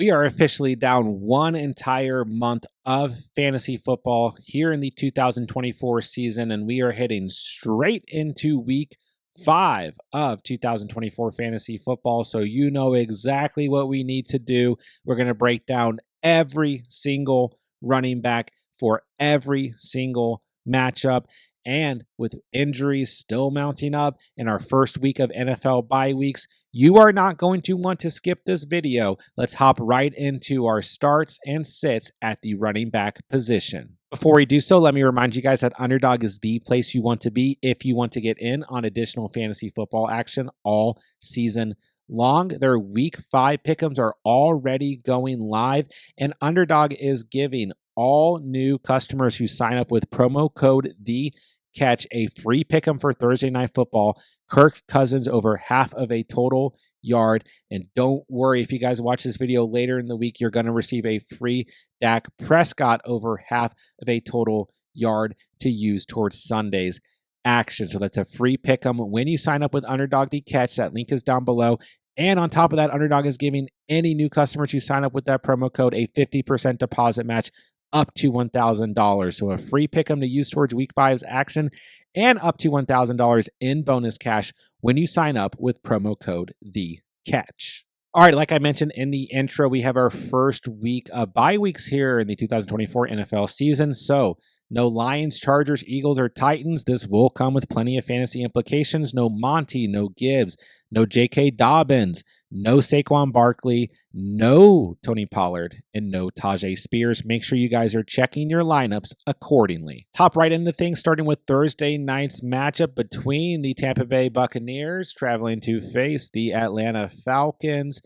We are officially down one entire month of fantasy football here in the 2024 season, and we are heading straight into week 5 of 2024 fantasy football. So you know exactly what we need to do. We're going to break down every single running back for every single matchup. And with injuries still mounting up in our first week of NFL bye weeks, you are not going to want to skip this video. Let's hop right into our starts and sits at the running back position. Before we do so, let me remind you guys that Underdog is the place you want to be if you want to get in on additional fantasy football action all season long. Their week 5 pick'ems are already going live, and Underdog is giving all new customers who sign up with promo code THECATCH a free pick'em for Thursday Night Football. Kirk Cousins over half of a total yard. And don't worry, if you guys watch this video later in the week, you're going to receive a free Dak Prescott over half of a total yard to use towards Sunday's action. So that's a free pick'em when you sign up with Underdog The Catch. That link is down below. And on top of that, Underdog is giving any new customers who sign up with that promo code a 50% deposit match up to $1,000. So a free pick'em to use towards week 5's action and up to $1,000 in bonus cash when you sign up with promo code THECATCH. All right, like I mentioned in the intro, we have our first week of bye weeks here in the 2024 NFL season. So no Lions, Chargers, Eagles, or Titans. This will come with plenty of fantasy implications. No Monty, no Gibbs, no J.K. Dobbins, no Saquon Barkley, no Tony Pollard, and no Tajay Spears. Make sure you guys are checking your lineups accordingly. Top right into things, starting with Thursday night's matchup between the Tampa Bay Buccaneers traveling to face the Atlanta Falcons.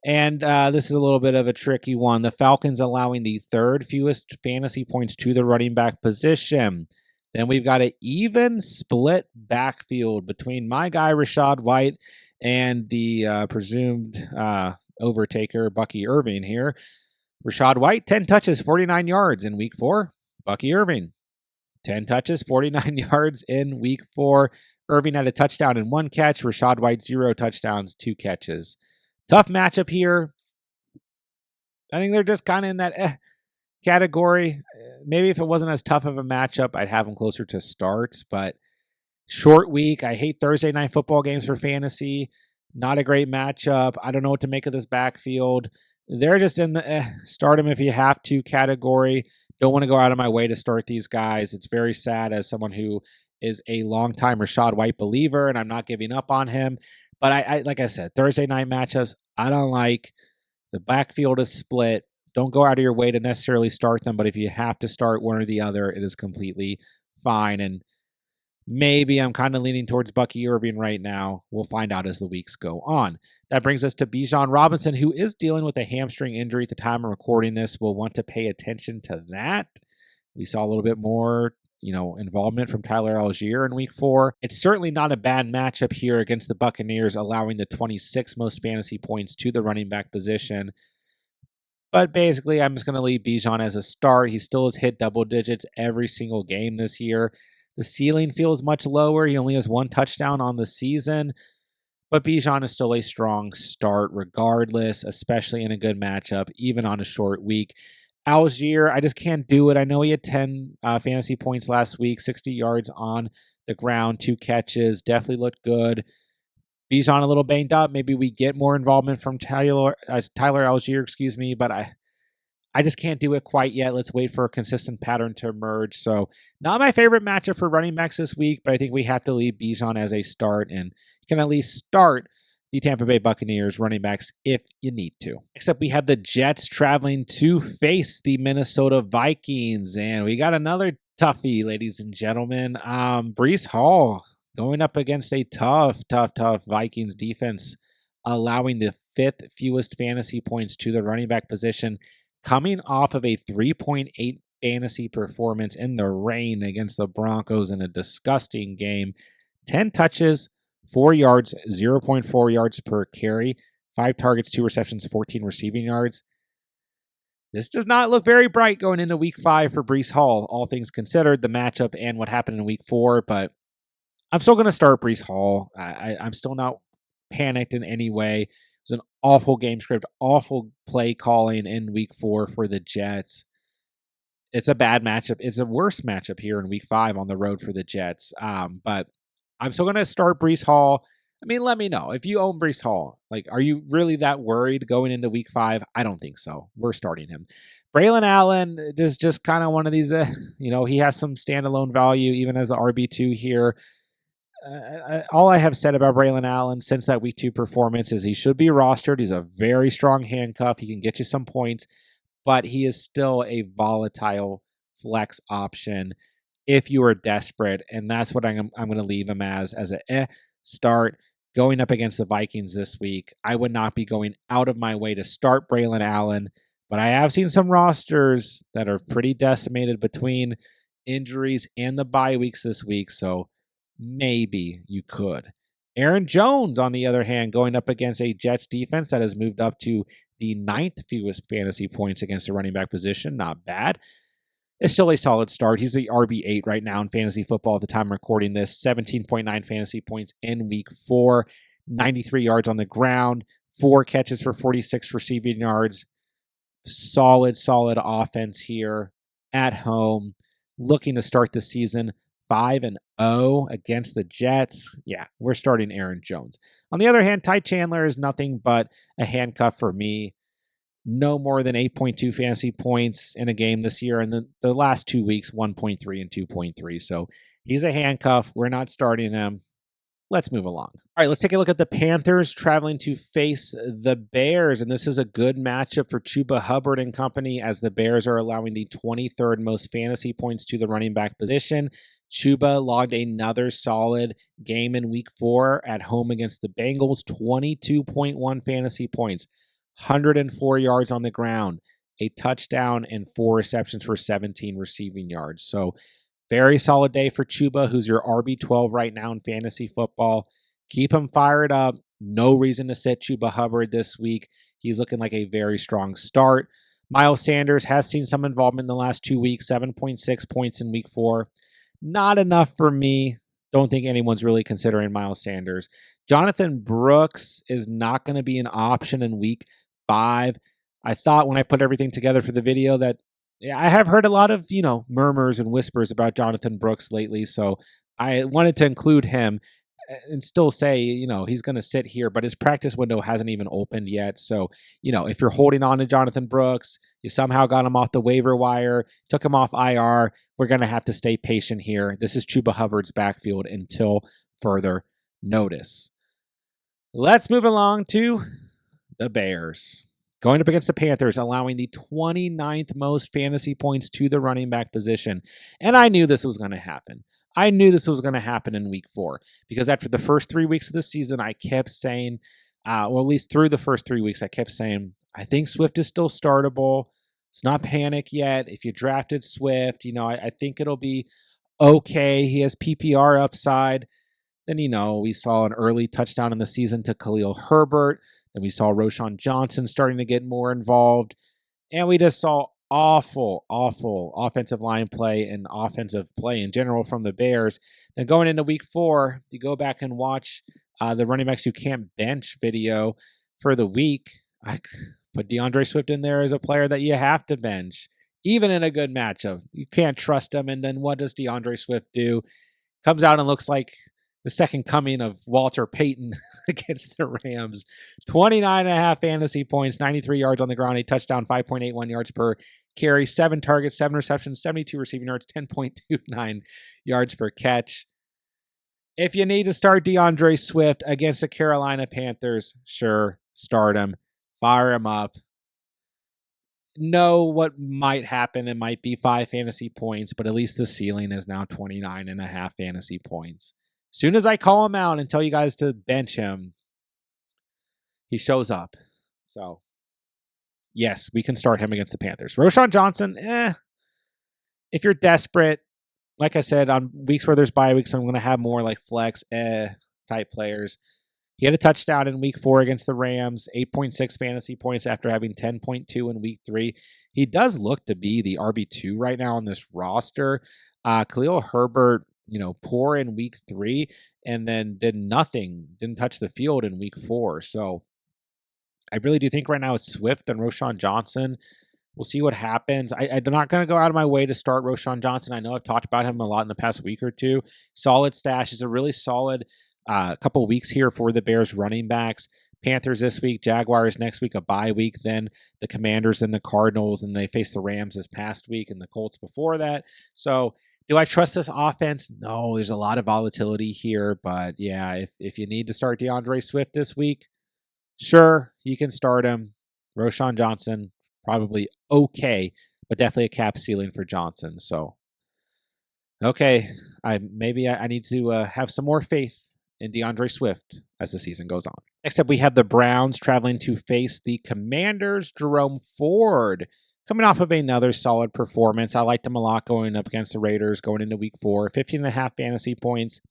And this is a little bit of a tricky one. The Falcons allowing the third fewest fantasy points to the running back position. Then we've got an even split backfield between my guy, Rachaad White, and the presumed overtaker, Bucky Irving here. Rachaad White, 10 touches, 49 yards in week 4. Bucky Irving, 10 touches, 49 yards in week 4. Irving had a touchdown and 1 catch. Rachaad White, 0 touchdowns, 2 catches. Tough matchup here. I think they're just kind of in that category. Maybe if it wasn't as tough of a matchup, I'd have them closer to starts. But short week. I hate Thursday night football games for fantasy. Not a great matchup. I don't know what to make of this backfield. They're just in the start them if you have to category. Don't want to go out of my way to start these guys. It's very sad as someone who is a longtime Rachaad White believer, and I'm not giving up on him. But I like I said, Thursday night matchups, I don't like. The backfield is split. Don't go out of your way to necessarily start them, but if you have to start one or the other, it is completely fine. And maybe I'm kind of leaning towards Bucky Irving right now. We'll find out as the weeks go on. That brings us to Bijan Robinson, who is dealing with a hamstring injury at the time of recording this. We'll want to pay attention to that. We saw a little bit more involvement from Tyler Algier in week 4. It's certainly not a bad matchup here against the Buccaneers, allowing the 26th most fantasy points to the running back position. But basically, I'm just going to leave Bijan as a start. He still has hit double digits every single game this year. The ceiling feels much lower. He only has 1 touchdown on the season. But Bijan is still a strong start regardless, especially in a good matchup, even on a short week. Algier, I just can't do it. I know he had 10 fantasy points last week, 60 yards on the ground, 2 catches, definitely looked good. Bijan a little banged up. Maybe we get more involvement from Tyler Algier, but I just can't do it quite yet. Let's wait for a consistent pattern to emerge. So not my favorite matchup for running backs this week, but I think we have to leave Bijan as a start, and you can at least start the Tampa Bay Buccaneers running backs if you need to. Except we have the Jets traveling to face the Minnesota Vikings, and we got another toughie, ladies and gentlemen. Breece Hall going up against a tough Vikings defense, allowing the 5th fewest fantasy points to the running back position, coming off of a 3.8 fantasy performance in the rain against the Broncos in a disgusting game. 10 touches, 4 yards, 0.4 yards per carry, 5 targets, 2 receptions, 14 receiving yards. This does not look very bright going into week 5 for Breece Hall, all things considered, the matchup and what happened in week 4, but I'm still going to start Breece Hall. I'm still not panicked in any way. was an awful game script, awful play calling in week 4 for the Jets. It's a bad matchup. It's a worse matchup here in week 5 on the road for the Jets. But I'm still going to start Breece Hall. I mean, let me know if you own Breece Hall. Like, are you really that worried going into week 5? I don't think so. We're starting him. Braylon Allen is just kind of one of these, he has some standalone value even as the RB2 here. All I have said about Braylon Allen since that week 2 performance is he should be rostered. He's a very strong handcuff. He can get you some points, but he is still a volatile flex option if you are desperate, and that's what I'm going to leave him as a start. Going up against the Vikings this week, I would not be going out of my way to start Braylon Allen, but I have seen some rosters that are pretty decimated between injuries and the bye weeks this week, so maybe you could. Aaron Jones, on the other hand, going up against a Jets defense that has moved up to the 9th fewest fantasy points against the running back position. Not bad. It's still a solid start. He's the RB8 right now in fantasy football at the time I'm recording this. 17.9 fantasy points in week 4, 93 yards on the ground, 4 catches for 46 receiving yards. Solid offense here at home. Looking to start the season 5-0 against the Jets. Yeah, we're starting Aaron Jones. On the other hand, Ty Chandler is nothing but a handcuff for me. No more than 8.2 fantasy points in a game this year. And the last 2 weeks, 1.3 and 2.3. So he's a handcuff. We're not starting him. Let's move along. All right, let's take a look at the Panthers traveling to face the Bears. And this is a good matchup for Chuba Hubbard and company, as the Bears are allowing the 23rd most fantasy points to the running back position. Chuba logged another solid game in week 4 at home against the Bengals, 22.1 fantasy points. 104 yards on the ground, a touchdown, and 4 receptions for 17 receiving yards. So very solid day for Chuba, who's your RB12 right now in fantasy football. Keep him fired up. No reason to sit Chuba Hubbard this week. He's looking like a very strong start. Miles Sanders has seen some involvement in the last 2 weeks, 7.6 points in week 4. Not enough for me. Don't think anyone's really considering Miles Sanders. Jonathan Brooks is not going to be an option in week 5. I thought when I put everything together for the video that I have heard a lot of, murmurs and whispers about Jonathan Brooks lately. So I wanted to include him and still say, he's going to sit here, but his practice window hasn't even opened yet. So, if you're holding on to Jonathan Brooks, you somehow got him off the waiver wire, took him off IR, we're going to have to stay patient here. This is Chuba Hubbard's backfield until further notice. Let's move along to the Bears. Going up against the Panthers, allowing the 29th most fantasy points to the running back position. And I knew this was going to happen. I knew this was going to happen in week 4 because after the first 3 weeks of the season, I kept saying, at least through the first 3 weeks, I kept saying, I think Swift is still startable. It's not panic yet. If you drafted Swift, I think it'll be okay. He has PPR upside. Then, we saw an early touchdown in the season to Khalil Herbert. Then we saw Roschon Johnson starting to get more involved. And we just saw awful offensive line play and offensive play in general from the Bears. Then going into week 4, you go back and watch the running backs you can't bench video for the week. I put DeAndre Swift in there as a player that you have to bench, even in a good matchup. You can't trust him. And then what does DeAndre Swift do? Comes out and looks like the second coming of Walter Payton against the Rams. 29.5 fantasy points, 93 yards on the ground, a touchdown, 5.81 yards per carry, 7 targets, 7 receptions, 72 receiving yards, 10.29 yards per catch. If you need to start DeAndre Swift against the Carolina Panthers, sure, start him. Fire him up. Know what might happen. It might be 5 fantasy points, but at least the ceiling is now 29.5 fantasy points. Soon as I call him out and tell you guys to bench him, he shows up. So, yes, we can start him against the Panthers. Roschon Johnson, if you're desperate, like I said, on weeks where there's bye weeks, I'm going to have more like flex type players. He had a touchdown in week 4 against the Rams, 8.6 fantasy points after having 10.2 in week 3. He does look to be the RB2 right now on this roster. Khalil Herbert, poor in week 3 and then did nothing, didn't touch the field in week 4. So I really do think right now it's Swift and Roschon Johnson. We'll see what happens. I'm not going to go out of my way to start Roschon Johnson. I know I've talked about him a lot in the past week or two. Solid stash. Is a really solid couple weeks here for the Bears running backs. Panthers this week, Jaguars next week, a bye week, then the Commanders and the Cardinals, and they face the Rams this past week and the Colts before that. So do I trust this offense? No, there's a lot of volatility here, but yeah, if you need to start DeAndre Swift this week, sure, you can start him. Roschon Johnson, probably okay, but definitely a cap ceiling for Johnson. So, okay, I need to have some more faith in DeAndre Swift as the season goes on. Next up, we have the Browns traveling to face the Commanders. Jerome Ford coming off of another solid performance. I liked him a lot going up against the Raiders going into week 4. 15.5 fantasy points.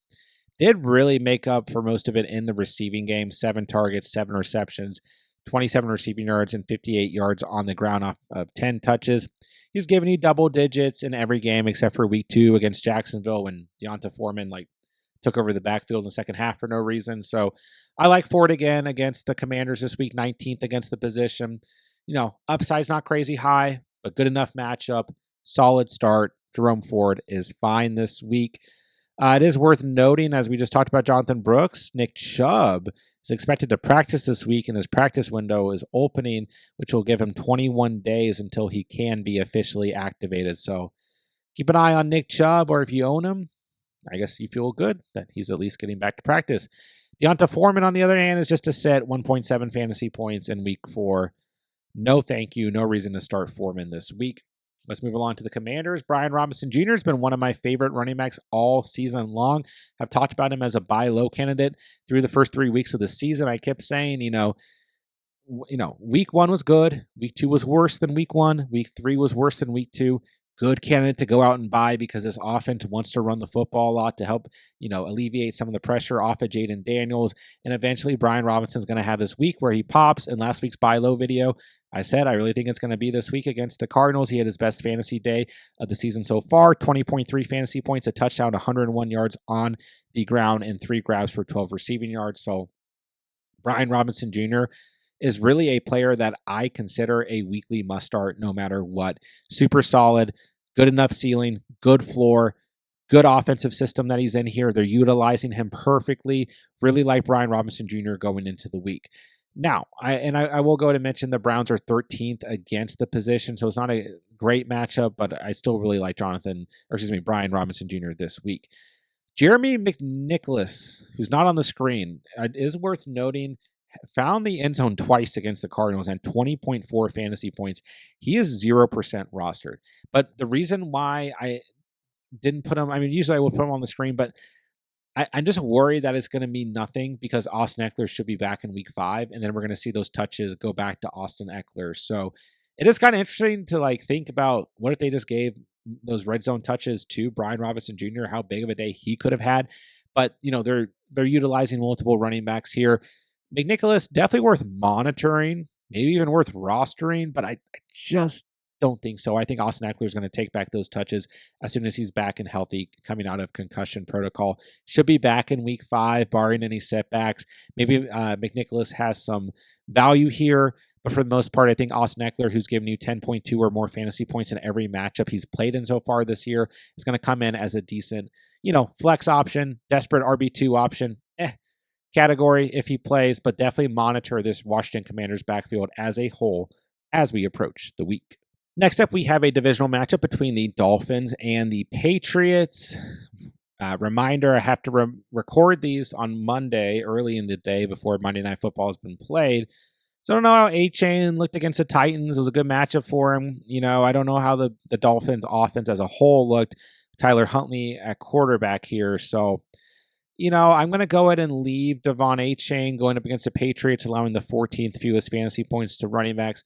Did really make up for most of it in the receiving game. 7 targets, 7 receptions, 27 receiving yards, and 58 yards on the ground off of 10 touches. He's given you double digits in every game except for week 2 against Jacksonville when Deonta Foreman took over the backfield in the second half for no reason. So I like Ford again against the Commanders this week, 19th against the position. Upside's not crazy high, but good enough matchup. Solid start. Jerome Ford is fine this week. It is worth noting, as we just talked about Jonathan Brooks, Nick Chubb is expected to practice this week, and his practice window is opening, which will give him 21 days until he can be officially activated. So keep an eye on Nick Chubb, or if you own him, I guess you feel good that he's at least getting back to practice. Deonta Foreman, on the other hand, is just a set 1.7 fantasy points in week 4. No thank you. No reason to start Foreman this week. Let's move along to the Commanders. Brian Robinson Jr. has been one of my favorite running backs all season long. I've talked about him as a buy low candidate through the first 3 weeks of the season. I kept saying, week 1 was good. Week 2 was worse than week 1. Week 3 was worse than week 2. Good candidate to go out and buy because this offense wants to run the football a lot to help, alleviate some of the pressure off of Jaden Daniels. And eventually Brian Robinson's going to have this week where he pops. In last week's buy low video, I said I really think it's going to be this week against the Cardinals. He had his best fantasy day of the season so far, 20.3 fantasy points, a touchdown, 101 yards on the ground, and 3 grabs for 12 receiving yards. So Brian Robinson Jr. is really a player that I consider a weekly must start no matter what. Super solid, good enough ceiling, good floor, good offensive system that he's in here. They're utilizing him perfectly. Really like Brian Robinson Jr. going into the week. Now, I will go ahead and mention the Browns are 13th against the position, so it's not a great matchup, but I still really like Brian Robinson Jr. this week. Jeremy McNicholas, who's not on the screen, is worth noting, found the end zone twice against the Cardinals and 20.4 fantasy points. He is 0% rostered. But the reason why I didn't put him, usually I would put him on the screen, but I'm just worried that it's going to mean nothing because Austin Eckler should be back in week 5, and then we're going to see those touches go back to Austin Eckler. So it is kind of interesting to think about what if they just gave those red zone touches to Brian Robinson Jr., how big of a day he could have had. But, they're utilizing multiple running backs here. McNicholas, definitely worth monitoring, maybe even worth rostering, but I just don't think so. I think Austin Eckler is going to take back those touches as soon as he's back and healthy coming out of concussion protocol. Should be back in week 5, barring any setbacks. Maybe McNicholas has some value here, but for the most part, I think Austin Eckler, who's given you 10.2 or more fantasy points in every matchup he's played in so far this year, is going to come in as a decent, flex option, desperate RB2 option. Category if he plays, but definitely monitor this Washington Commanders backfield as a whole as we approach the week. Next up, we have a divisional matchup between the Dolphins and the Patriots. Reminder, I have to record these on Monday, early in the day before Monday Night Football has been played. So I don't know how A-Chain looked against the Titans. It was a good matchup for him. I don't know how the Dolphins offense as a whole looked. Tyler Huntley at quarterback here. So, I'm going to go ahead and leave Devon A-Chain going up against the Patriots, allowing the 14th fewest fantasy points to running backs.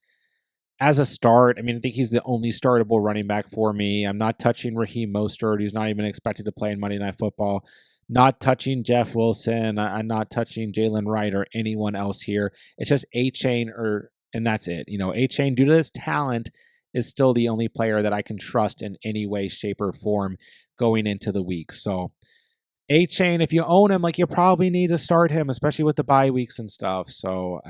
As a start, I think he's the only startable running back for me. I'm not touching Raheem Mostert. He's not even expected to play in Monday Night Football. Not touching Jeff Wilson. I'm not touching Jalen Wright or anyone else here. It's just A-Chain, and that's it. A-Chain, due to his talent, is still the only player that I can trust in any way, shape, or form going into the week. So A-Chain, if you own him, you probably need to start him, especially with the bye weeks and stuff. So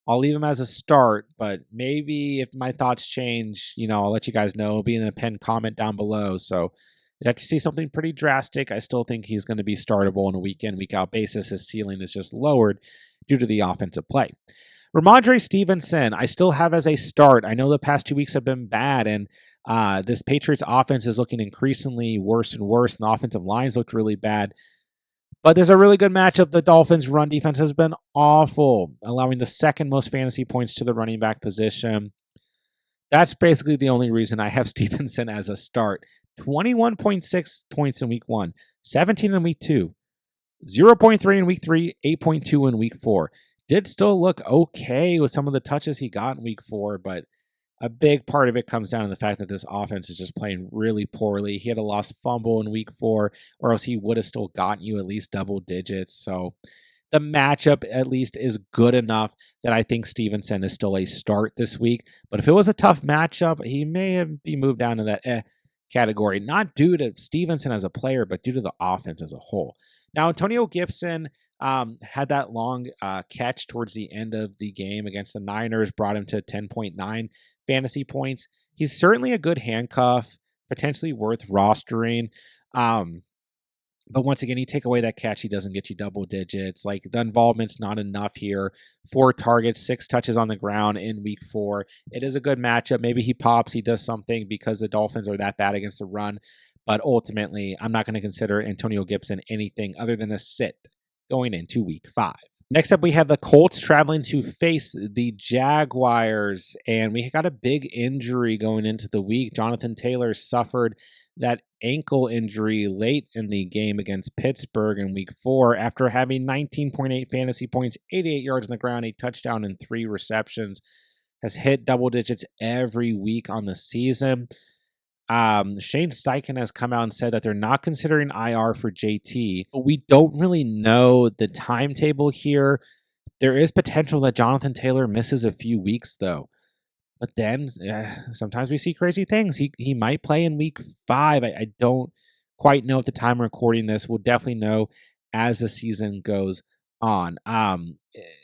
I'll leave him as a start, but maybe if my thoughts change, I'll let you guys know. It'll be in the pinned comment down below. So you'd have to see something pretty drastic. I still think he's going to be startable on a week in, week out basis. His ceiling is just lowered due to the offensive play. Ramondre Stevenson, I still have as a start. I know the past 2 weeks have been bad, and this Patriots offense is looking increasingly worse and worse, and the offensive lines looked really bad. But there's a really good matchup. The Dolphins' run defense has been awful, allowing the second most fantasy points to the running back position. That's basically the only reason I have Stevenson as a start. 21.6 points in week 1, 17 in week 2, 0.3 in week 3, 8.2 in week 4. Did still look okay with some of the touches he got in week 4, but a big part of it comes down to the fact that this offense is just playing really poorly. He had a lost fumble in week 4, or else he would have still gotten you at least double digits. So the matchup at least is good enough that I think Stevenson is still a start this week. But if it was a tough matchup, he may be moved down to that category, not due to Stevenson as a player, but due to the offense as a whole. Now, Antonio Gibson had that long catch towards the end of the game against the Niners, brought him to 10.9 fantasy points. He's certainly a good handcuff, potentially worth rostering. But once again, you take away that catch, he doesn't get you double digits. Like, the involvement's not enough here. 4 targets, 6 touches on the ground in week 4. It is a good matchup. Maybe he pops, he does something because the Dolphins are that bad against the run. But ultimately, I'm not going to consider Antonio Gibson anything other than a sit going into week 5. Next up, we have the Colts traveling to face the Jaguars, and we got a big injury going into the week. Jonathan Taylor suffered that ankle injury late in the game against Pittsburgh in week 4 after having 19.8 fantasy points, 88 yards on the ground, a touchdown, and 3 receptions. Has hit double digits every week on the season. Shane Steichen has come out and said that they're not considering IR for JT, but we don't really know the timetable here. There is potential that Jonathan Taylor misses a few weeks, though. But then sometimes we see crazy things. He might play in week 5. I don't quite know at the time of recording this. We'll definitely know as the season goes on.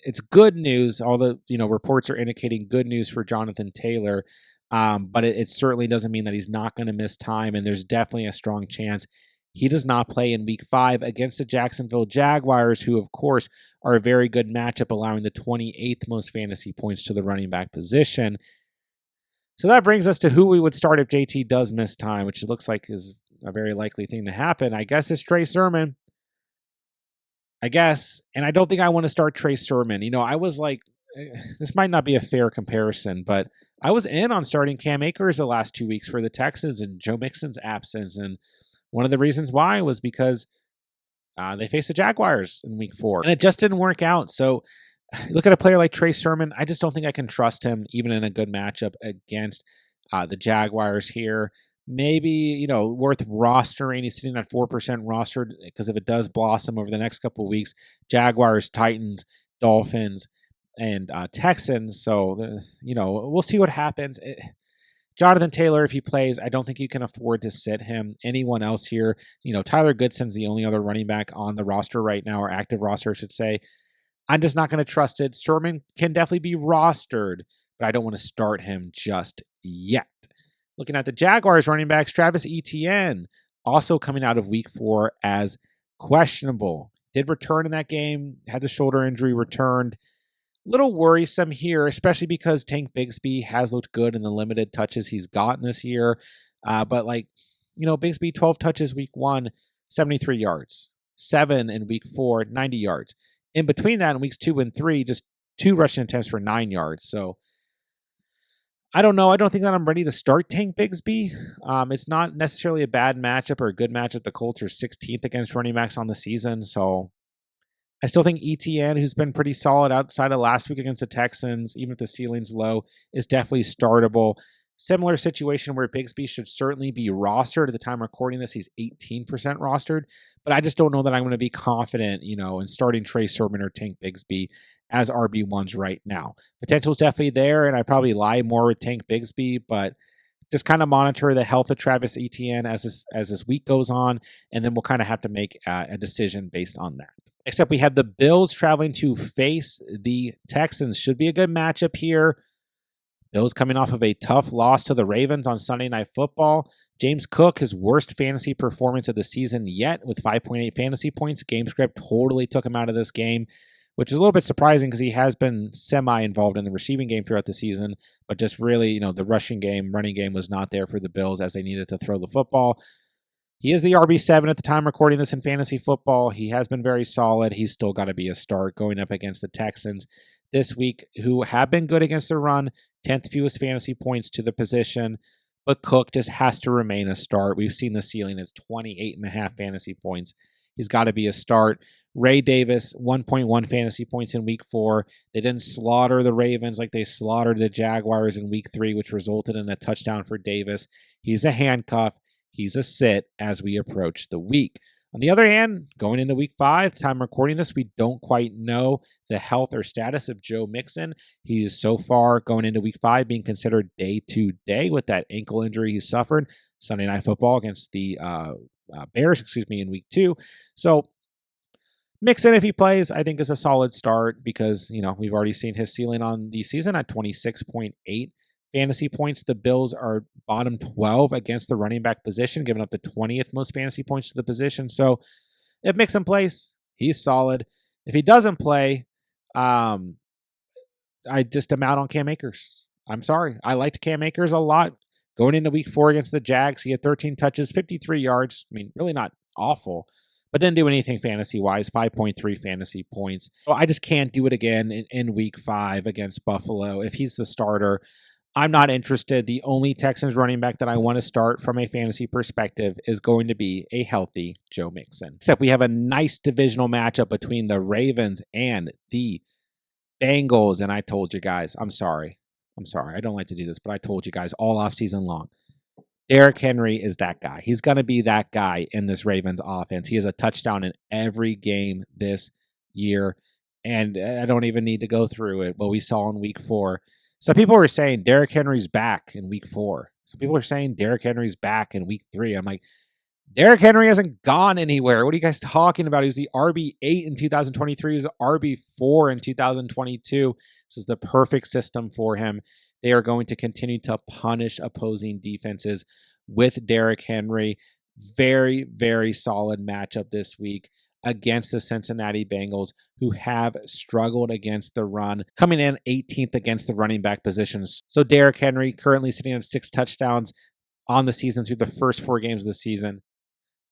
It's good news. All the reports are indicating good news for Jonathan Taylor. But it certainly doesn't mean that he's not going to miss time, and there's definitely a strong chance he does not play in week 5 against the Jacksonville Jaguars, who, of course, are a very good matchup, allowing the 28th most fantasy points to the running back position. So that brings us to who we would start if JT does miss time, which it looks like is a very likely thing to happen. I guess it's Trey Sermon. I guess. And I don't think I want to start Trey Sermon. I was like, this might not be a fair comparison, but I was in on starting Cam Akers the last 2 weeks for the Texans and Joe Mixon's absence. And one of the reasons why was because they faced the Jaguars in week 4. And it just didn't work out. So look at a player like Trey Sermon. I just don't think I can trust him even in a good matchup against the Jaguars here. Maybe, worth rostering. He's sitting at 4% rostered because if it does blossom over the next couple of weeks, Jaguars, Titans, Dolphins, and Texans. So, we'll see what happens. Jonathan Taylor, if he plays, I don't think you can afford to sit him. Anyone else here, Tyler Goodson's the only other running back on the roster right now, or active roster, I should say. I'm just not going to trust it. Sermon can definitely be rostered, but I don't want to start him just yet. Looking at the Jaguars running backs, Travis Etienne, also coming out of week 4 as questionable. Did return in that game, had the shoulder injury, returned. Little worrisome here, especially because Tank Bigsby has looked good in the limited touches he's gotten this year. But Bigsby, 12 touches week 1, 73 yards. 7 in week 4, 90 yards. In between that, in weeks 2 and 3, just 2 rushing attempts for 9 yards. So I don't know. I don't think that I'm ready to start Tank Bigsby. It's not necessarily a bad matchup or a good matchup. The Colts are 16th against running backs on the season. So I still think Etienne, who's been pretty solid outside of last week against the Texans, even if the ceiling's low, is definitely startable. Similar situation where Bigsby should certainly be rostered. At the time of recording this, he's 18% rostered. But I just don't know that I'm going to be confident, in starting Trey Sermon or Tank Bigsby as RB1s right now. Potential's definitely there, and I probably lie more with Tank Bigsby, but just kind of monitor the health of Travis Etienne as this week goes on, and then we'll kind of have to make a decision based on that. Except we have the Bills traveling to face the Texans. Should be a good matchup here. Bills coming off of a tough loss to the Ravens on Sunday Night Football. James Cook, his worst fantasy performance of the season yet with 5.8 fantasy points. Game script totally took him out of this game, which is a little bit surprising because he has been semi-involved in the receiving game throughout the season, but just really, the running game was not there for the Bills as they needed to throw the football. He is the RB7 at the time recording this in fantasy football. He has been very solid. He's still got to be a start going up against the Texans this week, who have been good against the run, 10th fewest fantasy points to the position, but Cook just has to remain a start. We've seen the ceiling is 28.5 fantasy points. He's got to be a start. Ray Davis, 1.1 fantasy points in week 4. They didn't slaughter the Ravens like they slaughtered the Jaguars in week 3, which resulted in a touchdown for Davis. He's a handcuff. He's a sit as we approach the week. On the other hand, going into week 5, time recording this, we don't quite know the health or status of Joe Mixon. He is so far going into week 5 being considered day-to-day with that ankle injury he suffered Sunday Night Football against the Bears, in week 2. So Mixon, if he plays, I think is a solid start because, we've already seen his ceiling on the season at 26.8 fantasy points. The Bills are bottom 12 against the running back position, giving up the 20th most fantasy points to the position. So if Mixon plays, he's solid. If he doesn't play, I just am out on Cam Akers. I'm sorry. I liked Cam Akers a lot. Going into week 4 against the Jags, he had 13 touches, 53 yards. Really not awful, but didn't do anything fantasy-wise, 5.3 fantasy points. So I just can't do it again in week 5 against Buffalo. If he's the starter, I'm not interested. The only Texans running back that I want to start from a fantasy perspective is going to be a healthy Joe Mixon. Except we have a nice divisional matchup between the Ravens and the Bengals. And I told you guys, I'm sorry. I don't like to do this, but I told you guys all offseason long. Derrick Henry is that guy. He's going to be that guy in this Ravens offense. He has a touchdown in every game this year. And I don't even need to go through it. What we saw in week 4. Some people were saying Derrick Henry's back in week 4. Some people are saying Derrick Henry's back in week 3. I'm like, Derrick Henry hasn't gone anywhere. What are you guys talking about? He was the RB8 in 2023. He was the RB4 in 2022. This is the perfect system for him. They are going to continue to punish opposing defenses with Derrick Henry. Very, very solid matchup this week against the Cincinnati Bengals, who have struggled against the run, coming in 18th against the running back positions. So Derrick Henry currently sitting at 6 touchdowns on the season through the first 4 games of the season.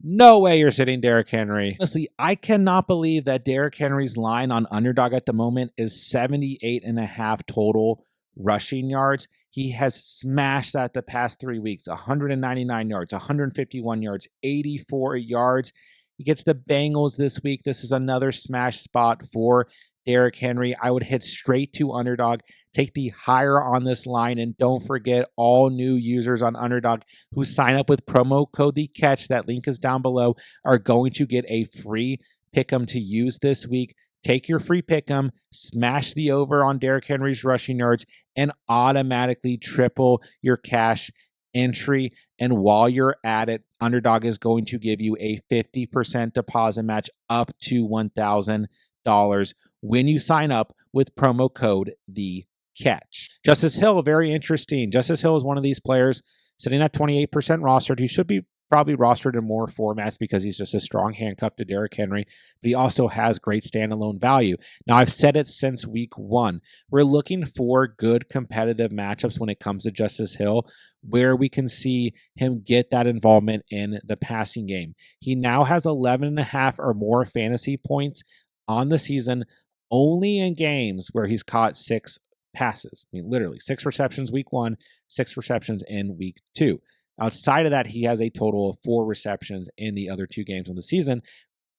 No way you're sitting Derrick Henry. Honestly, I cannot believe that Derrick Henry's line on Underdog at the moment is 78.5 total rushing yards. He has smashed that the past 3 weeks, 199 yards, 151 yards, 84 yards. He gets the Bengals this week. This is another smash spot for Derrick Henry. I would hit straight to Underdog, take the higher on this line, and don't forget all new users on Underdog who sign up with promo code The Catch, that link is down below, are going to get a free pick 'em to use this week. Take your free pick 'em, smash the over on Derrick Henry's rushing yards, and automatically triple your cash entry. And while you're at it, Underdog is going to give you a 50% deposit match up to $1,000 when you sign up with promo code The Catch. Justice Hill, very interesting. Justice Hill is one of these players sitting at 28% rostered. He should be probably rostered in more formats because he's just a strong handcuff to Derrick Henry, but he also has great standalone value. Now, I've said it since week 1. We're looking for good competitive matchups when it comes to Justice Hill, where we can see him get that involvement in the passing game. He now has 11.5 or more fantasy points on the season, only in games where he's caught 6 passes. Literally 6 receptions week 1, 6 receptions in week 2. Outside of that, he has a total of 4 receptions in the other 2 games of the season,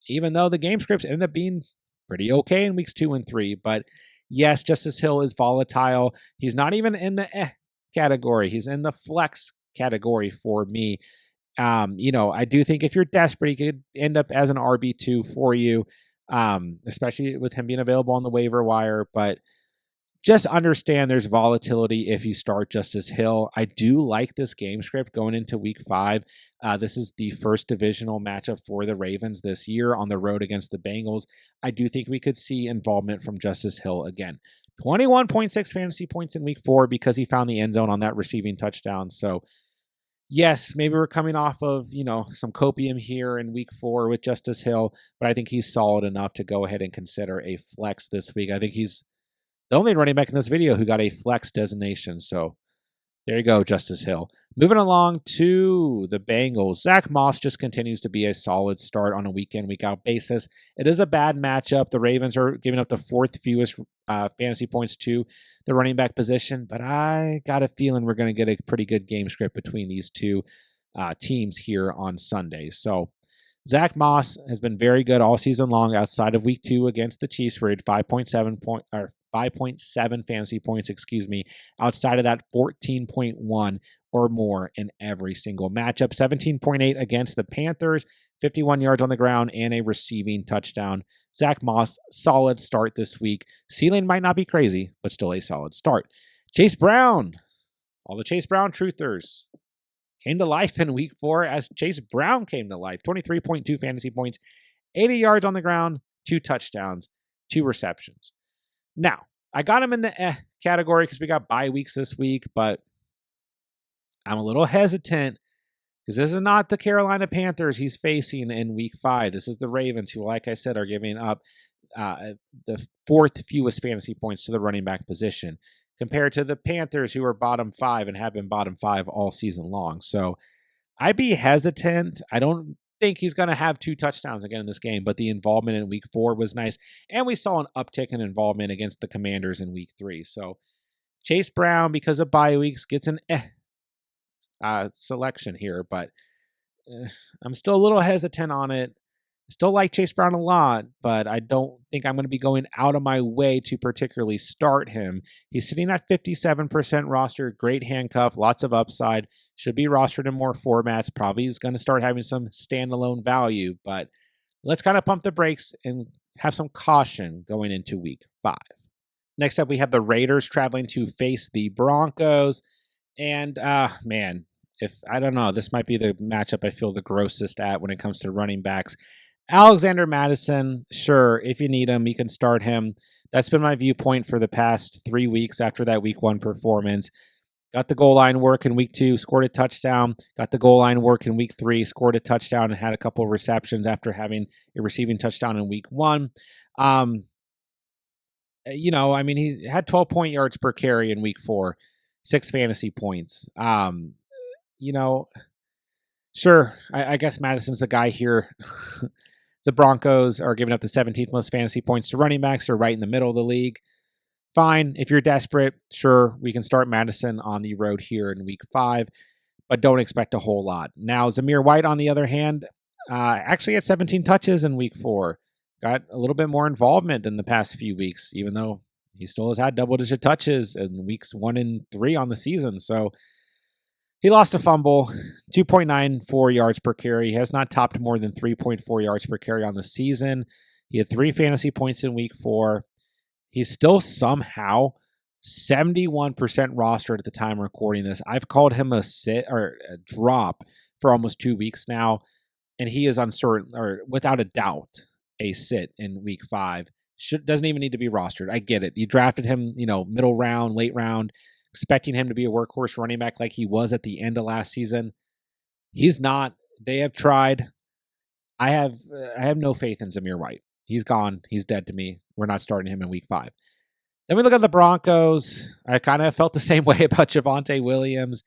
even though the game scripts ended up being pretty okay in weeks 2 and 3. But yes, Justice Hill is volatile. He's not even in the category. He's in the flex category for me. I do think if you're desperate, he could end up as an RB2 for you, especially with him being available on the waiver wire. But just understand there's volatility if you start Justice Hill. I do like this game script going into week 5. This is the first divisional matchup for the Ravens this year on the road against the Bengals. I do think we could see involvement from Justice Hill again. 21.6 fantasy points in week 4 because he found the end zone on that receiving touchdown. So, yes, maybe we're coming off of, some copium here in week 4 with Justice Hill, but I think he's solid enough to go ahead and consider a flex this week. I think he's the only running back in this video who got a flex designation. So there you go, Justice Hill. Moving along to the Bengals. Zach Moss just continues to be a solid start on a week-in, week-out basis. It is a bad matchup. The Ravens are giving up the 4th fewest fantasy points to the running back position, but I got a feeling we're going to get a pretty good game script between these two teams here on Sunday. So Zach Moss has been very good all season long outside of week 2 against the Chiefs, where he had 5.7 fantasy points, outside of that 14.1 or more in every single matchup. 17.8 against the Panthers, 51 yards on the ground, and a receiving touchdown. Zach Moss, solid start this week. Ceiling might not be crazy, but still a solid start. Chase Brown, all the Chase Brown truthers came to life in week 4 as Chase Brown came to life. 23.2 fantasy points, 80 yards on the ground, 2 touchdowns, 2 receptions. Now, I got him in the category because we got bye weeks this week, but I'm a little hesitant because this is not the Carolina Panthers he's facing in week 5. This is the Ravens who, like I said, are giving up the 4th fewest fantasy points to the running back position compared to the Panthers who are bottom 5 and have been bottom 5 all season long. So I'd be hesitant. I don't think he's going to have 2 touchdowns again in this game, but the involvement in week 4 was nice. And we saw an uptick in involvement against the Commanders in week 3. So Chase Brown, because of bye weeks, gets an selection here, but I'm still a little hesitant on it. I still like Chase Brown a lot, but I don't think I'm going to be going out of my way to particularly start him. He's sitting at 57% roster, great handcuff, lots of upside, should be rostered in more formats, probably is going to start having some standalone value, but let's kind of pump the brakes and have some caution going into week 5. Next up, we have the Raiders traveling to face the Broncos, and I don't know, this might be the matchup I feel the grossest at when it comes to running backs. Alexander Mattison, sure, if you need him, you can start him. That's been my viewpoint for the past 3 weeks after that week 1 performance. Got the goal line work in week 2, scored a touchdown. Got the goal line work in week 3, scored a touchdown, and had a couple of receptions after having a receiving touchdown in week 1. He had 12 yards per carry in week 4, 6 fantasy points. Sure, I guess Madison's the guy here. The Broncos are giving up the 17th most fantasy points to running backs. They're right in the middle of the league. Fine. If you're desperate, sure, we can start Madison on the road here in week 5, but don't expect a whole lot. Now, Zamir White, on the other hand, actually had 17 touches in week 4. Got a little bit more involvement than the past few weeks, even though he still has had double-digit touches in weeks 1 and 3 on the season. So he lost a fumble, 2.94 yards per carry. He has not topped more than 3.4 yards per carry on the season. He had 3 fantasy points in week 4. He's still somehow 71% rostered at the time of recording this. I've called him a sit or a drop for almost 2 weeks now, and he is uncertain or without a doubt a sit in week 5. Doesn't even need to be rostered. I get it. You drafted him, middle round, late round, expecting him to be a workhorse running back like he was at the end of last season. He's not. They have tried. I have no faith in Zamir White. He's gone. He's dead to me. We're not starting him in week 5. Then we look at the Broncos. I kind of felt the same way about Javonte Williams,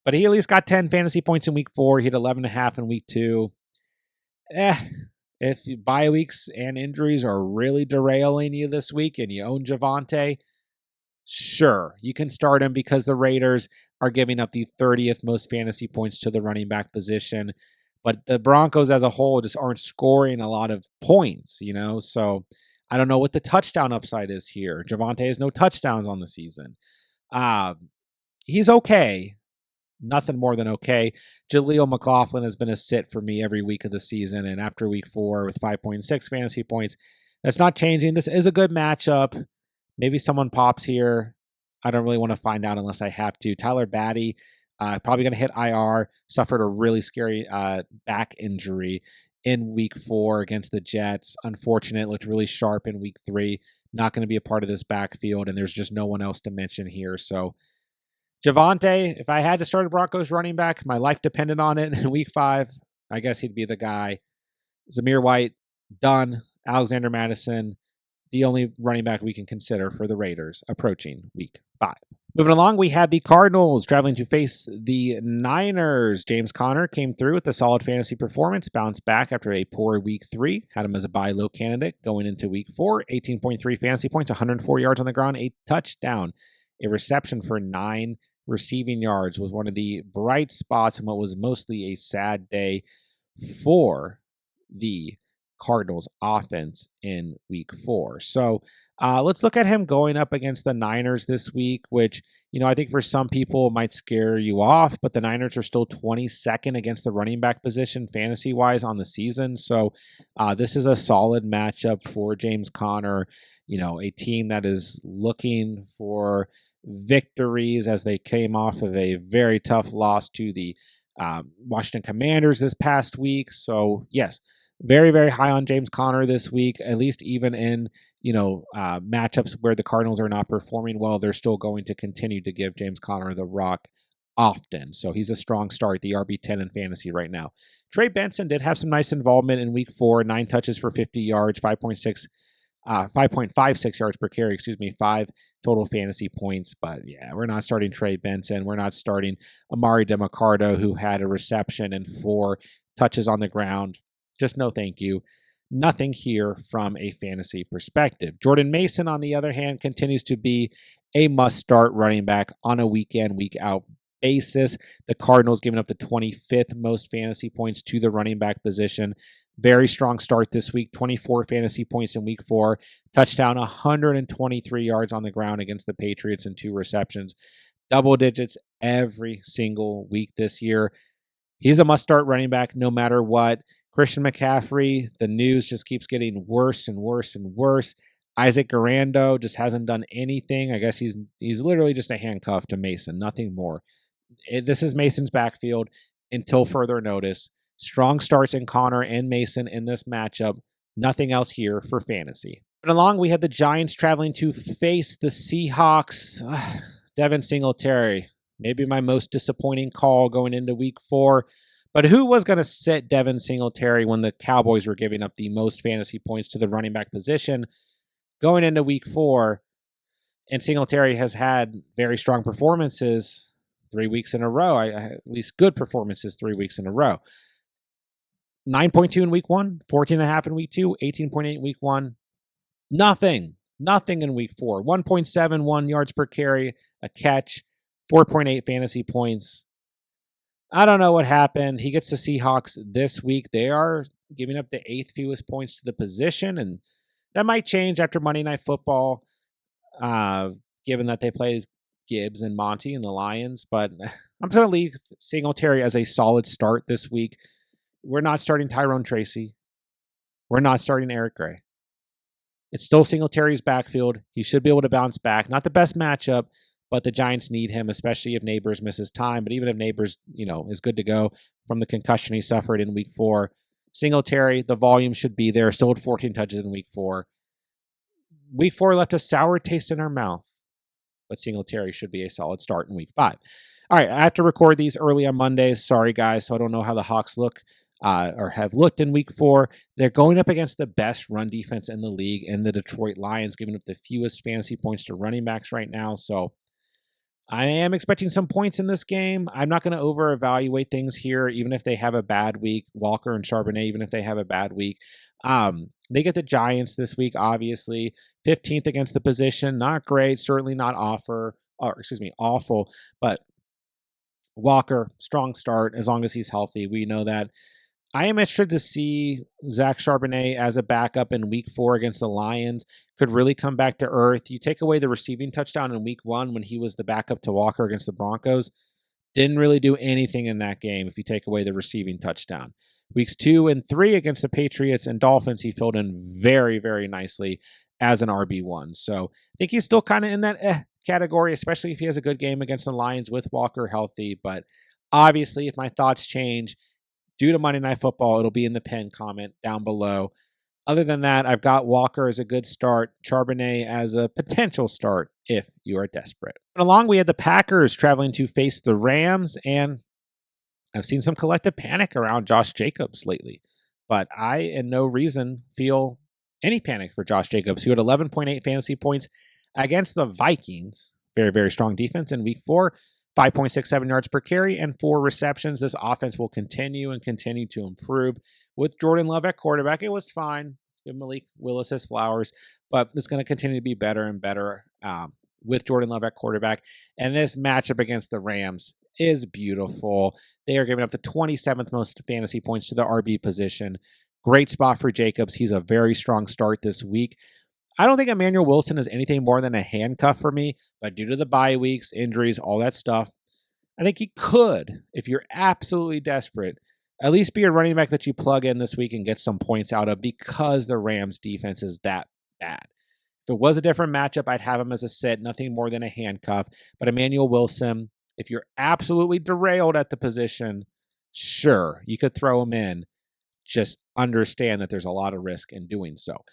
but he at least got 10 fantasy points in week 4. He had 11.5 in week 2. If bye weeks and injuries are really derailing you this week and you own Javonte, sure, you can start him because the Raiders are giving up the 30th most fantasy points to the running back position. But the Broncos as a whole just aren't scoring a lot of points, So I don't know what the touchdown upside is here. Javonte has no touchdowns on the season. He's okay. Nothing more than okay. Jaleel McLaughlin has been a sit for me every week of the season. And after week 4 with 5.6 fantasy points, that's not changing. This is a good matchup. Maybe someone pops here. I don't really want to find out unless I have to. Tyler Batty, probably going to hit IR, suffered a really scary back injury in week 4 against the Jets. Unfortunate, looked really sharp in week 3. Not going to be a part of this backfield, and there's just no one else to mention here. So Javonte, if I had to start a Broncos running back, my life depended on it in week 5, I guess he'd be the guy. Zamir White, done. Alexander Madison, the only running back we can consider for the Raiders approaching week 5. Moving along, we had the Cardinals traveling to face the Niners. James Conner came through with a solid fantasy performance, bounced back after a poor week 3, had him as a buy low candidate going into week 4, 18.3 fantasy points, 104 yards on the ground, a touchdown, a reception for 9 receiving yards, was one of the bright spots in what was mostly a sad day for the Cardinals offense in week 4. So let's look at him going up against the Niners this week, which, I think for some people might scare you off, but the Niners are still 22nd against the running back position fantasy wise on the season. So this is a solid matchup for James Conner, a team that is looking for victories as they came off of a very tough loss to the Washington Commanders this past week. So yes, very, very high on James Conner this week, at least even in, matchups where the Cardinals are not performing well, they're still going to continue to give James Conner the rock often. So he's a strong start, the RB10 in fantasy right now. Trey Benson did have some nice involvement in week 4, 9 touches for 50 yards, 5.56 yards per carry, 5 total fantasy points. But yeah, we're not starting Trey Benson. We're not starting Amari DeMarcado, who had a reception and 4 touches on the ground. Just no thank you. Nothing here from a fantasy perspective. Jordan Mason, on the other hand, continues to be a must-start running back on a week-in, week-out basis. The Cardinals giving up the 25th most fantasy points to the running back position. Very strong start this week, 24 fantasy points in week 4. Touchdown, 123 yards on the ground against the Patriots and 2 receptions. Double digits every single week this year. He's a must-start running back no matter what. Christian McCaffrey, the news just keeps getting worse and worse and worse. Isaac Garando just hasn't done anything. I guess he's literally just a handcuff to Mason, nothing more. This is Mason's backfield until further notice. Strong starts in Conner and Mason in this matchup. Nothing else here for fantasy. But along, we had the Giants traveling to face the Seahawks. Devin Singletary, maybe my most disappointing call going into week 4. But who was going to sit Devin Singletary when the Cowboys were giving up the most fantasy points to the running back position going into week 4? And Singletary has had very strong performances 3 weeks in a row, at least good performances 3 weeks in a row. 9.2 in week 1, 14.5 in week 2, 18.8 in week 1. Nothing in week 4. 1.71 yards per carry, a catch, 4.8 fantasy points. I don't know what happened. He gets the Seahawks this week. They are giving up the 8th fewest points to the position, and that might change after Monday Night Football, given that they play Gibbs and Monty and the Lions. But I'm going to leave Singletary as a solid start this week. We're not starting Tyrone Tracy. We're not starting Eric Gray. It's still Singletary's backfield. He should be able to bounce back. Not the best matchup, but the Giants need him, especially if Neighbors misses time. But even if Neighbors, is good to go from the concussion he suffered in week 4, Singletary, the volume should be there. Still had 14 touches in week 4. Week 4 left a sour taste in our mouth, but Singletary should be a solid start in week 5. All right, I have to record these early on Mondays. Sorry, guys. So I don't know how the Hawks look or have looked in week 4. They're going up against the best run defense in the league and the Detroit Lions, giving up the fewest fantasy points to running backs right now. So I am expecting some points in this game. I'm not going to over-evaluate things here, even if they have a bad week. Walker and Charbonnet, even if they have a bad week. They get the Giants this week, obviously. 15th against the position. Not great. Certainly not awful. But Walker, strong start as long as he's healthy. We know that. I am interested to see Zach Charbonnet as a backup in week 4 against the Lions. Could really come back to earth. You take away the receiving touchdown in week 1 when he was the backup to Walker against the Broncos. Didn't really do anything in that game if you take away the receiving touchdown. Weeks 2 and 3 against the Patriots and Dolphins, he filled in very, very nicely as an RB1. So I think he's still kind of in that category, especially if he has a good game against the Lions with Walker healthy. But obviously, if my thoughts change due to Monday Night Football, it'll be in the pinned comment down below. Other than that, I've got Walker as a good start, Charbonnet as a potential start if you are desperate. And along, we had the Packers traveling to face the Rams, and I've seen some collective panic around Josh Jacobs lately, but I, in no reason, feel any panic for Josh Jacobs, who had 11.8 fantasy points against the Vikings. Very, very strong defense in week 4. 5.67 yards per carry and 4 receptions. This offense will continue to improve. With Jordan Love at quarterback, it was fine. Let's give Malik Willis his flowers, but it's going to continue to be better and better with Jordan Love at quarterback. And this matchup against the Rams is beautiful. They are giving up the 27th most fantasy points to the RB position. Great spot for Jacobs. He's a very strong start this week. I don't think Emmanuel Wilson is anything more than a handcuff for me, but due to the bye weeks, injuries, all that stuff, I think he could, if you're absolutely desperate, at least be a running back that you plug in this week and get some points out of because the Rams defense is that bad. If it was a different matchup, I'd have him as a sit, nothing more than a handcuff. But Emmanuel Wilson, if you're absolutely derailed at the position, sure, you could throw him in. Just understand that there's a lot of risk in doing so.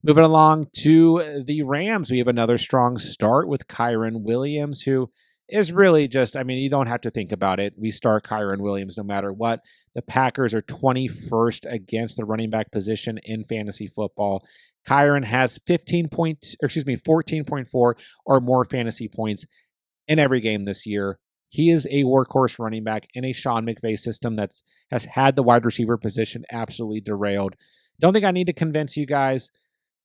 Moving along to the Rams, we have another strong start with Kyren Williams, who is really just, I mean, you don't have to think about it. We start Kyren Williams no matter what. The Packers are 21st against the running back position in fantasy football. Kyren has 14.4 or more fantasy points in every game this year. He is a workhorse running back in a Sean McVay system that has had the wide receiver position absolutely derailed. Don't think I need to convince you guys.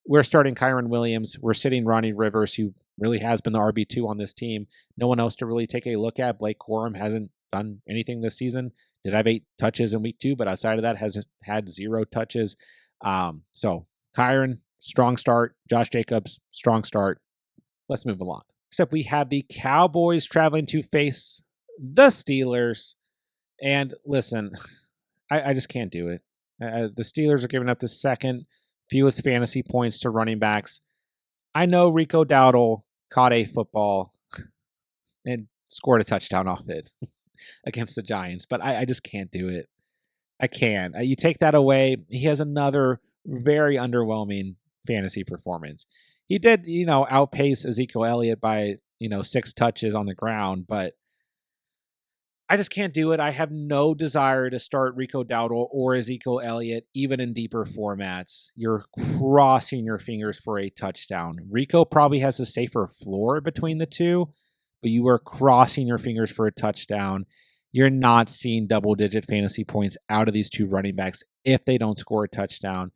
We're starting Kyren Williams. We're sitting Ronnie Rivers, who really has been the RB2 on this team. No one else to really take a look at. Blake Corum hasn't done anything this season. Did have 8 touches in week 2, but outside of that has had 0 touches. So Kyren, strong start. Josh Jacobs, strong start. Let's move along. Except we have the Cowboys traveling to face the Steelers. And listen, I just can't do it. The Steelers are giving up the second fewest fantasy points to running backs. I know Rico Dowdle caught a football and scored a touchdown off it against the Giants, but I just can't do it. I can't. You take that away, he has another very underwhelming fantasy performance. He did, outpace Ezekiel Elliott by, 6 touches on the ground, but I just can't do it. I have no desire to start Rico Dowdle or Ezekiel Elliott, even in deeper formats. You're crossing your fingers for a touchdown. Rico probably has a safer floor between the two, but you are crossing your fingers for a touchdown. You're not seeing double-digit fantasy points out of these two running backs if they don't score a touchdown.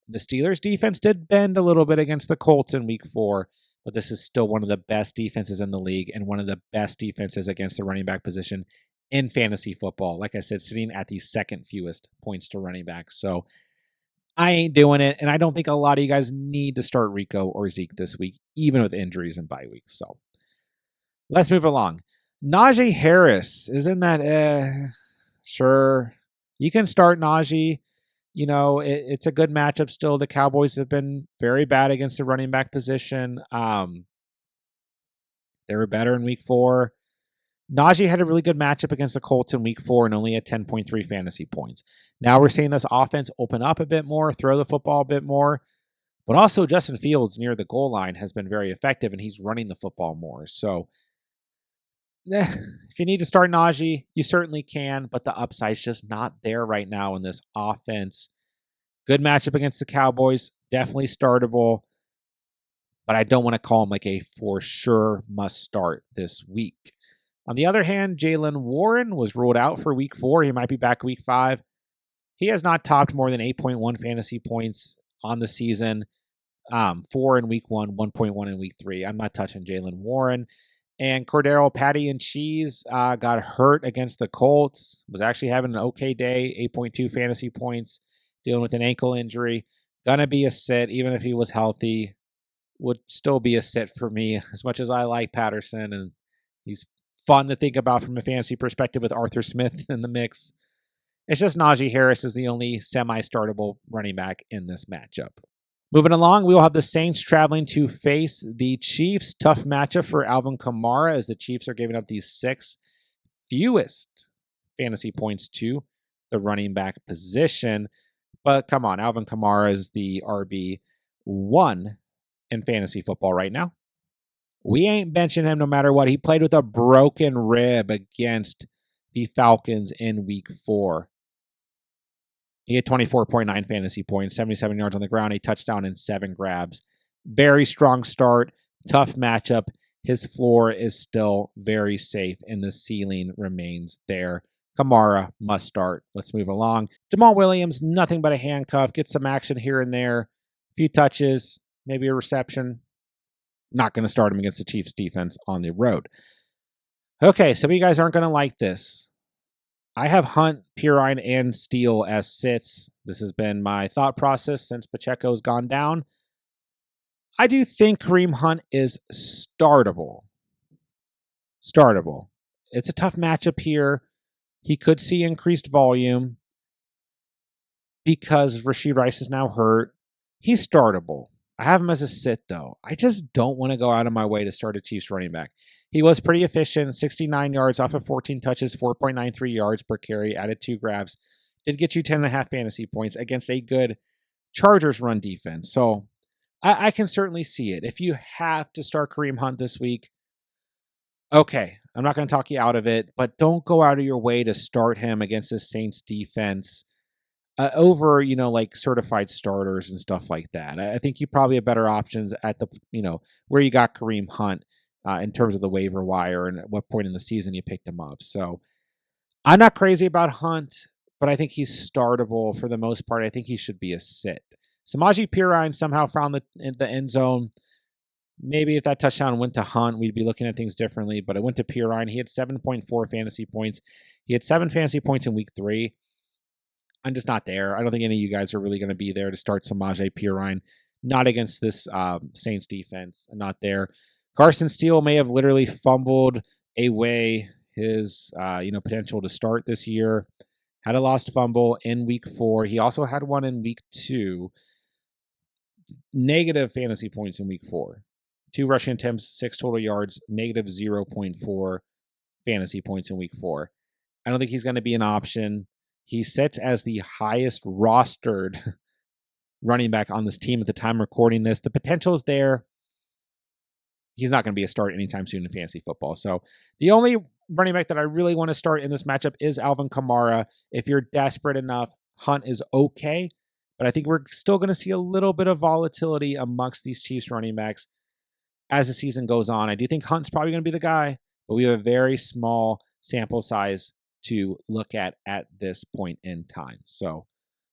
The Steelers' defense did bend a little bit against the Colts in week 4, but this is still one of the best defenses in the league and one of the best defenses against the running back position in fantasy football. Like I said, sitting at the second fewest points to running backs. So I ain't doing it. And I don't think a lot of you guys need to start Rico or Zeke this week, even with injuries and bye weeks. So let's move along. Najee Harris is in that, sure. You can start Najee. It's a good matchup still. The Cowboys have been very bad against the running back position. They were better in week 4. Najee had a really good matchup against the Colts in week 4 and only had 10.3 fantasy points. Now we're seeing this offense open up a bit more, throw the football a bit more, but also Justin Fields near the goal line has been very effective and he's running the football more. So if you need to start Najee, you certainly can, but the upside's just not there right now in this offense. Good matchup against the Cowboys, definitely startable, but I don't want to call him like a for sure must start this week. On the other hand, Jaylen Warren was ruled out for week 4. He might be back week 5. He has not topped more than 8.1 fantasy points on the season. 4 in week 1, 1.1 in week 3. I'm not touching Jaylen Warren. And Cordero Patty and Cheese got hurt against the Colts. Was actually having an okay day, 8.2 fantasy points, dealing with an ankle injury. Gonna be a sit, even if he was healthy. Would still be a sit for me, as much as I like Patterson and he's fun to think about from a fantasy perspective with Arthur Smith in the mix. It's just Najee Harris is the only semi-startable running back in this matchup. Moving along, we will have the Saints traveling to face the Chiefs. Tough matchup for Alvin Kamara as the Chiefs are giving up the sixth fewest fantasy points to the running back position. But come on, Alvin Kamara is the RB1 in fantasy football right now. We ain't benching him no matter what. He played with a broken rib against the Falcons in week 4. He had 24.9 fantasy points, 77 yards on the ground, a touchdown, and 7 grabs. Very strong start, tough matchup. His floor is still very safe, and the ceiling remains there. Kamara must start. Let's move along. Jamal Williams, nothing but a handcuff. Get some action here and there. A few touches, maybe a reception. Not going to start him against the Chiefs defense on the road. Okay, some of you guys aren't going to like this. I have Hunt, Pirine, and Steele as sits. This has been my thought process since Pacheco's gone down. I do think Kareem Hunt is startable. It's a tough matchup here. He could see increased volume because Rashee Rice is now hurt. He's startable. I have him as a sit, though. I just don't want to go out of my way to start a Chiefs running back. He was pretty efficient, 69 yards off of 14 touches, 4.93 yards per carry, added 2 grabs. Did get you 10.5 fantasy points against a good Chargers run defense. So I can certainly see it. If you have to start Kareem Hunt this week, okay, I'm not going to talk you out of it, but don't go out of your way to start him against the Saints defense over, like certified starters and stuff like that. I think you probably have better options at the, where you got Kareem Hunt in terms of the waiver wire and at what point in the season you picked him up. So I'm not crazy about Hunt, but I think he's startable for the most part. I think he should be a sit. Samaje Perine somehow found the end zone. Maybe if that touchdown went to Hunt, we'd be looking at things differently, but it went to Perine. He had 7.4 fantasy points. He had 7 fantasy points in week 3. I'm just not there. I don't think any of you guys are really going to be there to start Samaje Perine. Not against this Saints defense. I'm not there. Carson Steele may have literally fumbled away his potential to start this year. Had a lost fumble in week 4. He also had one in week 2. Negative fantasy points in week 4. 2 rushing attempts, 6 total yards, negative 0.4 fantasy points in week 4. I don't think he's going to be an option. He sits as the highest rostered running back on this team at the time recording this. The potential is there. He's not going to be a start anytime soon in fantasy football. So the only running back that I really want to start in this matchup is Alvin Kamara. If you're desperate enough, Hunt is okay. But I think we're still going to see a little bit of volatility amongst these Chiefs running backs as the season goes on. I do think Hunt's probably going to be the guy, but we have a very small sample size to look at this point in time. So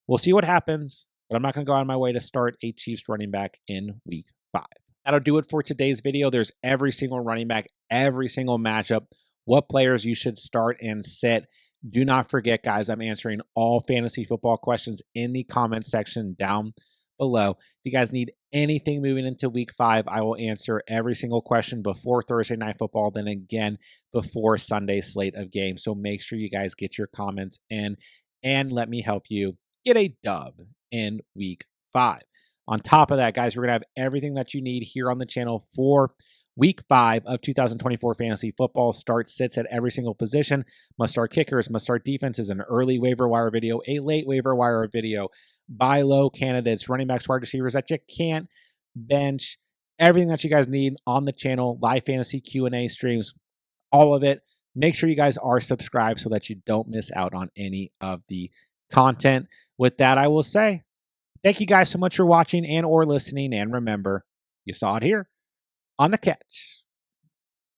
we'll see what happens, but I'm not going to go out of my way to start a Chiefs running back in week 5. That'll do it for today's video. There's every single running back, every single matchup, what players you should start and sit. Do not forget, guys, I'm answering all fantasy football questions in the comment section down below. If you guys need anything moving into week 5, I will answer every single question before Thursday Night Football, then again before Sunday's slate of games. So make sure you guys get your comments in and let me help you get a dub in week 5. On top of that, guys, we're going to have everything that you need here on the channel for week 5 of 2024 fantasy football. Start sits at every single position. Must start kickers, must start defenses, an early waiver wire video, a late waiver wire video, buy low candidates, running backs, wide receivers that you can't bench, everything that you guys need on the channel, live fantasy Q&A streams, all of it. Make sure you guys are subscribed so that you don't miss out on any of the content. With that, I will say, thank you guys so much for watching and or listening. And remember, you saw it here on The Catch.